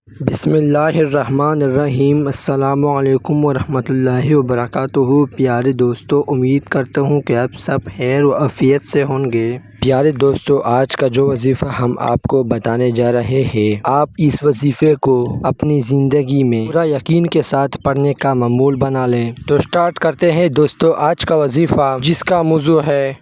بسم اللہ الرحمن الرحیم۔ السلام علیکم ورحمۃ اللہ وبرکاتہ۔ پیارے دوستو، امید کرتا ہوں کہ آپ سب خیر و عافیت سے ہوں گے۔ پیارے دوستو، آج کا جو وظیفہ ہم آپ کو بتانے جا رہے ہیں، آپ اس وظیفے کو اپنی زندگی میں پورا یقین کے ساتھ پڑھنے کا معمول بنا لیں۔ تو سٹارٹ کرتے ہیں دوستو آج کا وظیفہ، جس کا موضوع ہے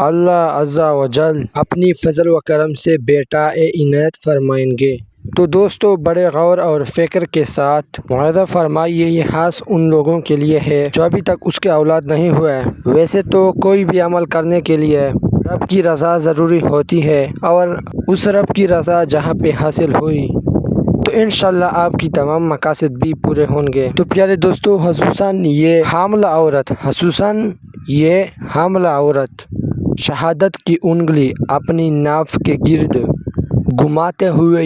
اللہ عز و جل اپنی فضل و کرم سے بیٹا عنایت فرمائیں گے۔ تو دوستو، بڑے غور اور فکر کے ساتھ ملاحظہ فرمائیے، یہ خاص ان لوگوں کے لیے ہے جو ابھی تک اس کے اولاد نہیں ہوئے۔ ویسے تو کوئی بھی عمل کرنے کے لیے رب کی رضا ضروری ہوتی ہے، اور اس رب کی رضا جہاں پہ حاصل ہوئی تو انشاءاللہ آپ کی تمام مقاصد بھی پورے ہوں گے۔ تو پیارے دوستو، خصوصاً یہ حاملہ عورت شہادت کی انگلی اپنی ناف کے گرد گھماتے ہوئے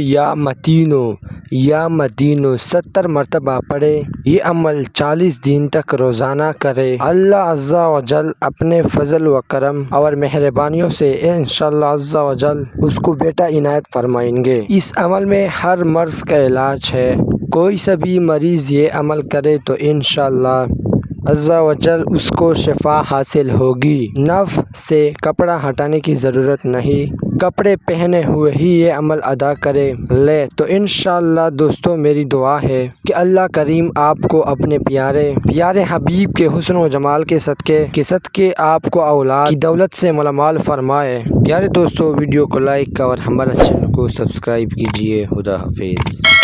یا مدینو 70 مرتبہ پڑھے۔ یہ عمل 40 دن تک روزانہ کرے۔ اللہ عز و جل اپنے فضل و کرم اور مہربانیوں سے انشاءاللہ عز و جل اس کو بیٹا عنایت فرمائیں گے۔ اس عمل میں ہر مرض کا علاج ہے۔ کوئی سا بھی مریض یہ عمل کرے تو انشاءاللہ عز و جل اس کو شفا حاصل ہوگی۔ ناف سے کپڑا ہٹانے کی ضرورت نہیں، کپڑے پہنے ہوئے ہی یہ عمل ادا کرے لے تو انشاءاللہ دوستو میری دعا ہے کہ اللہ کریم آپ کو اپنے پیارے حبیب کے حسن و جمال کے صدقے آپ کو اولاد کی دولت سے مالامال فرمائے۔ پیارے دوستو، ویڈیو کو لائک اور ہمارے چینل کو سبسکرائب کیجیے۔ خدا حافظ۔